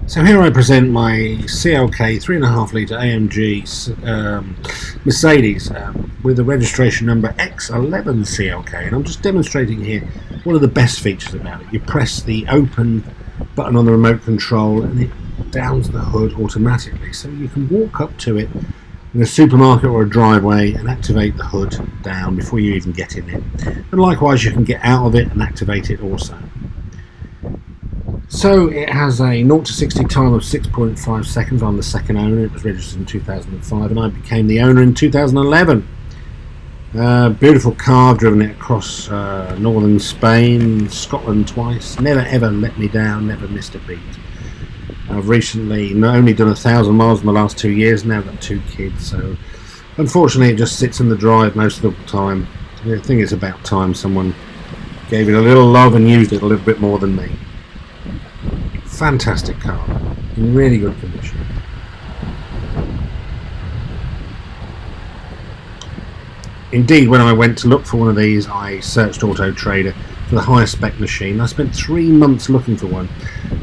So here I present my CLK 3.5 litre AMG Mercedes with the registration number X11CLK, and I'm just demonstrating here one of the best features about it. You press the open button on the remote control and it downs the hood automatically, so you can walk up to it in a supermarket or a driveway and activate the hood down before you even get in it, and likewise you can get out of it and activate it also. So it has a 0 to 60 time of 6.5 seconds. I'm the second owner. It was registered in 2005 and I became the owner in 2011. Beautiful car. I've driven it across northern Spain, Scotland twice. Never ever let me down, never missed a beat. I've recently not only done 1,000 miles in the last 2 years, now got 2 kids, so unfortunately it just sits in the drive most of the time. I think it's about time someone gave it a little love and used it a little bit more than me. Fantastic car, in really good condition. Indeed, when I went to look for one of these, I searched Auto Trader for the highest spec machine. I spent 3 months looking for one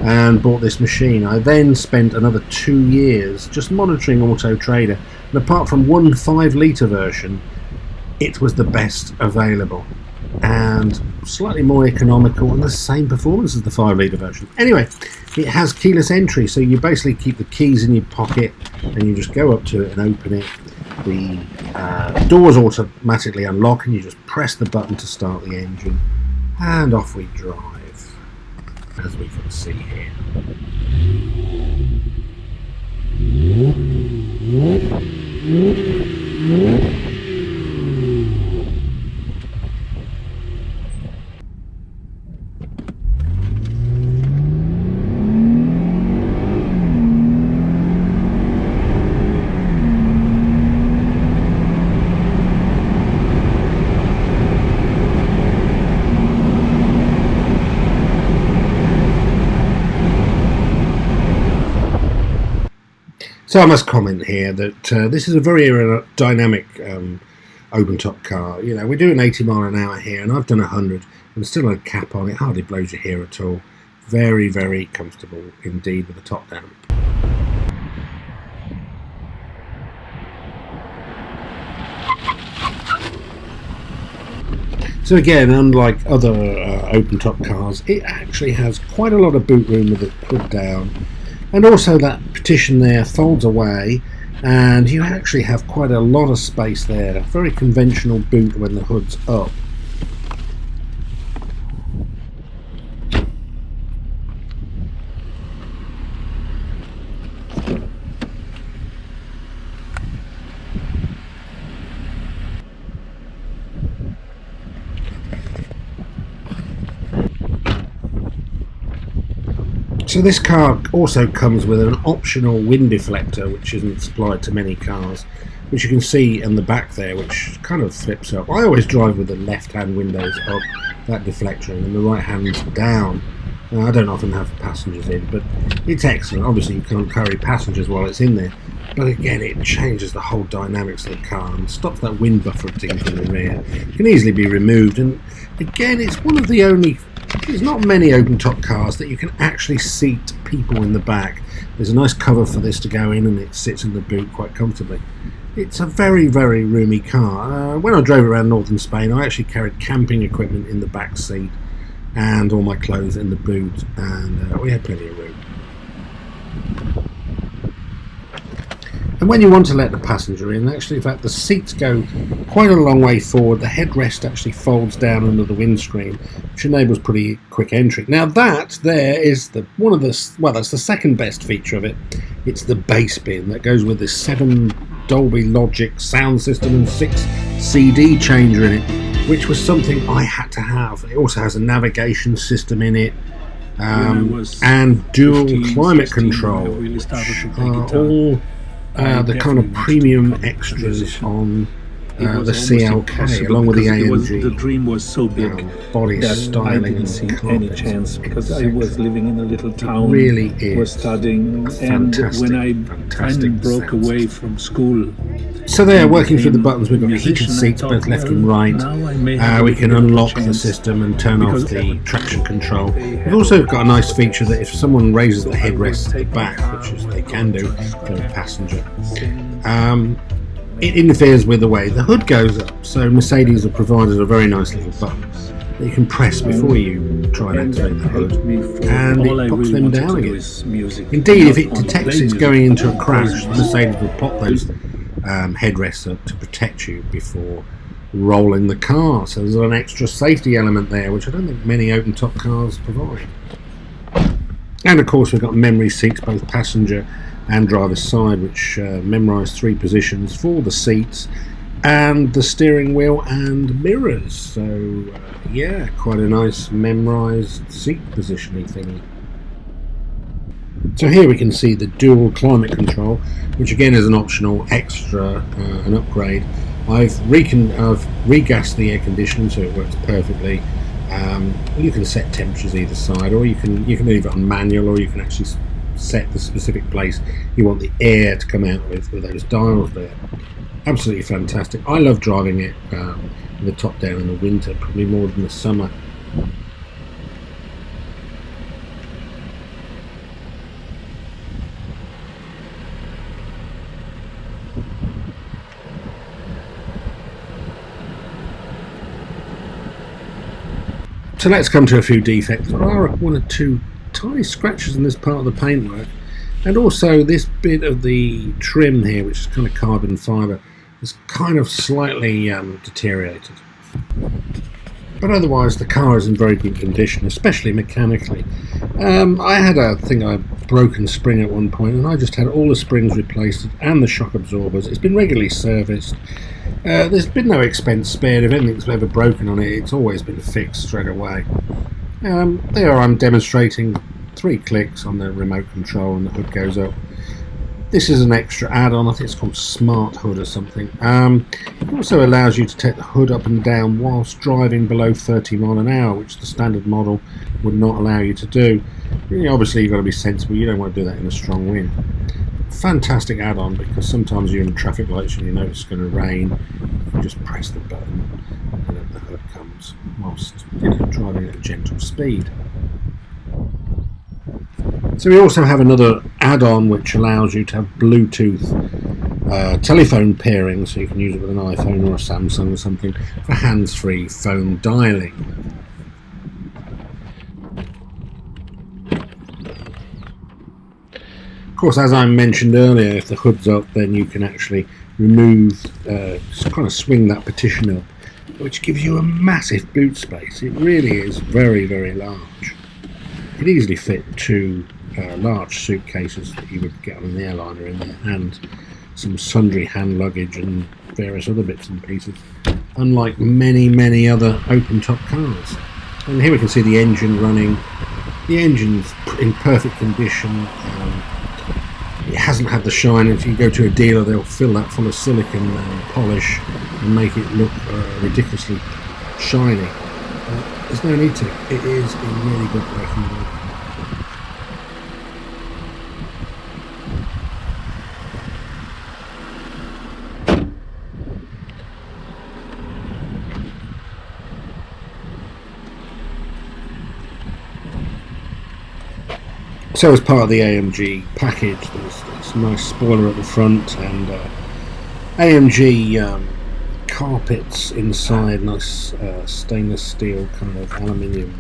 and bought this machine. I then spent another 2 years just monitoring Auto Trader, and apart from one 5-litre version, it was the best available and slightly more economical and the same performance as the 5-litre version. Anyway, it has keyless entry, so you basically keep the keys in your pocket and you just go up to it and open it. The doors automatically unlock and you just press the button to start the engine, and off we drive, as we can see here. So I must comment here that this is a very aerodynamic open-top car. You know, we're doing 80 mile an hour here, and I've done 100, and still a cap on it. Hardly blows your hair at all. Very, very comfortable indeed with the top down. So again, unlike other open-top cars, it actually has quite a lot of boot room with the hood down. And also that partition there folds away and you actually have quite a lot of space there. Very conventional boot when the hood's up. So this car also comes with an optional wind deflector, which isn't supplied to many cars, which you can see in the back there, which kind of flips up. I always drive with the left-hand windows up, that deflector, and the right hand's down. I don't often have passengers in, but it's excellent. Obviously you can't carry passengers while it's in there, but again it changes the whole dynamics of the car and stops that wind buffeting from the rear. It can easily be removed, and again it's one of the only, there's not many open-top cars that you can actually seat people in the back. There's a nice cover for this to go in and it sits in the boot quite comfortably. It's a very, very roomy car. When I drove around northern Spain, I actually carried camping equipment in the back seat and all my clothes in the boot, and we had plenty of room. And when you want to let the passenger in, actually, in fact, the seats go quite a long way forward. The headrest actually folds down under the windscreen, which enables pretty quick entry. Now that there is that's the second best feature of it. It's the bass bin that goes with this 7 Dolby Logic sound system and 6 CD changer in it, which was something I had to have. It also has a navigation system in it, and dual climate control, which are all the kind of premium extras on the CLK, along with the AMG. The dream was so big body that I styling didn't see and any carpets. chance, because I was living in a little town, really is was studying, and when I finally broke away from school. So there, working through the buttons, we've got heated seats both left and right. We can unlock the system and turn off the traction control. We've also got a nice feature that if someone raises the headrest at the back, which is they can do if they're a passenger, it interferes with the way the hood goes up. So Mercedes have provided a very nice little button that you can press before you try and activate the hood, and it pops them down again. Indeed, if it detects it's going into a crash, Mercedes will pop those headrests up to protect you before rolling the car. So there's an extra safety element there, which I don't think many open-top cars provide. And of course, we've got memory seats, both passenger and driver's side, which memorise 3 positions for the seats and the steering wheel and mirrors. So yeah, quite a nice memorised seat positioning thingy. So here we can see the dual climate control, which again is an optional extra, an upgrade. I've regassed the air conditioning so it works perfectly. You can set temperatures either side, or you can leave it on manual, or you can actually set the specific place you want the air to come out with those dials there. Absolutely fantastic. I love driving it with the top down in the winter, probably more than the summer. So let's come to a few defects. There are 1 or 2 tiny scratches in this part of the paintwork, and also this bit of the trim here, which is kind of carbon fibre, is kind of slightly deteriorated. But otherwise the car is in very good condition, especially mechanically. I had a broken spring at one point, and I just had all the springs replaced and the shock absorbers. It's been regularly serviced. There's been no expense spared. If anything's ever broken on it, it's always been fixed straight away. There I'm demonstrating 3 clicks on the remote control and the hood goes up. This is an extra add-on, I think it's called Smart Hood or something. It also allows you to take the hood up and down whilst driving below 30 miles an hour, which the standard model would not allow you to do. Obviously you've got to be sensible, you don't want to do that in a strong wind. Fantastic add-on, because sometimes you're in traffic lights and you know it's going to rain. You just press the button and the hood comes whilst driving at a gentle speed. So we also have another add-on which allows you to have Bluetooth telephone pairing, so you can use it with an iPhone or a Samsung or something for hands-free phone dialing. Of course, as I mentioned earlier, if the hood's up, then you can actually remove, kind of swing that partition up, which gives you a massive boot space. It really is very, very large. It could easily fit 2 large suitcases that you would get on an airliner in there, and some sundry hand luggage and various other bits and pieces, unlike many, many other open-top cars. And here we can see the engine running. The engine's in perfect condition. It hasn't had the shine. If you go to a dealer, they'll fill that full of silicone polish and make it look ridiculously shiny. There's no need to. It is in really good working order. So as part of the AMG package, there's this nice spoiler at the front, and AMG carpets inside, nice stainless steel kind of aluminium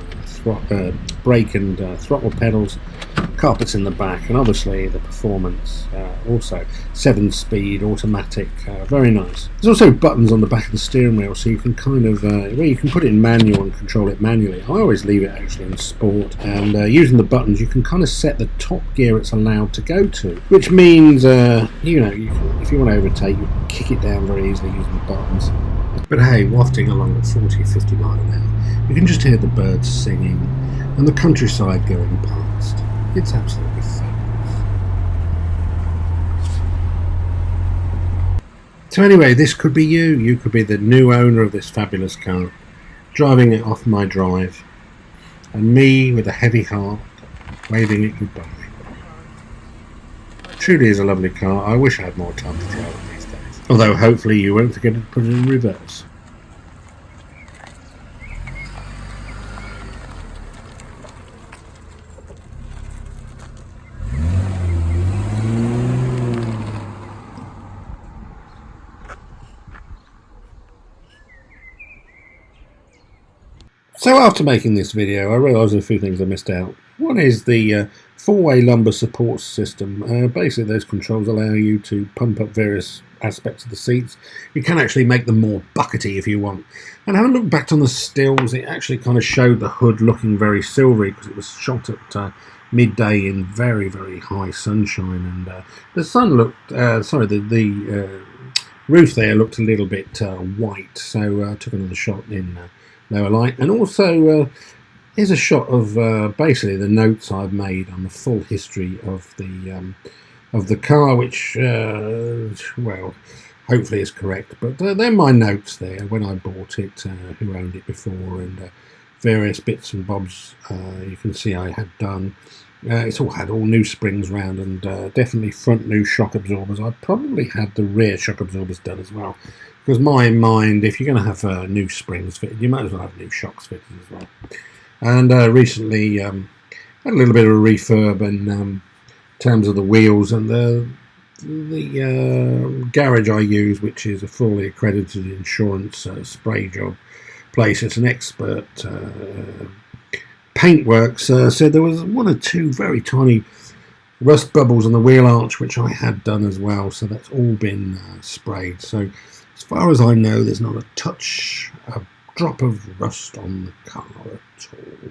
brake and throttle pedals, carpets in the back, and obviously the performance also 7-speed automatic, very nice. There's also buttons on the back of the steering wheel, so you can kind of where you can put it in manual and control it manually. I always leave it actually in sport, and using the buttons you can kind of set the top gear it's allowed to go to, which means you can, if you want to overtake, you can kick it down very easily using the buttons. But hey, wafting along at 40 or 50 miles an hour, you can just hear the birds singing and the countryside going past. It's absolutely fabulous. So anyway, this could be you. You could be the new owner of this fabulous car, driving it off my drive, and me with a heavy heart, waving it goodbye. Truly is a lovely car. I wish I had more time to drive it these days. Although hopefully you won't forget to put it in reverse. So after making this video, I realised a few things I missed out. One is the four-way lumbar support system. Basically, those controls allow you to pump up various aspects of the seats. You can actually make them more buckety if you want. And having looked back on the stills, it actually kind of showed the hood looking very silvery because it was shot at midday in very, very high sunshine. And the sun looked, the roof there looked a little bit white. So I took another shot in lower light, and also here's a shot of basically the notes I've made on the full history of the car, which well, hopefully is correct, but they're my notes there when I bought it, who owned it before, and various bits and bobs you can see I had done. It's all had all new springs round, and definitely front new shock absorbers. I probably had the rear shock absorbers done as well, because my mind, if you're going to have new springs fitted, you might as well have new shocks fitted as well. And recently had a little bit of a refurb in terms of the wheels, and the garage I use, which is a fully accredited insurance spray job place. It's an expert paintworks, said there was one or two very tiny rust bubbles on the wheel arch, which I had done as well, so that's all been sprayed. So as far as I know, there's not a drop of rust on the car at all.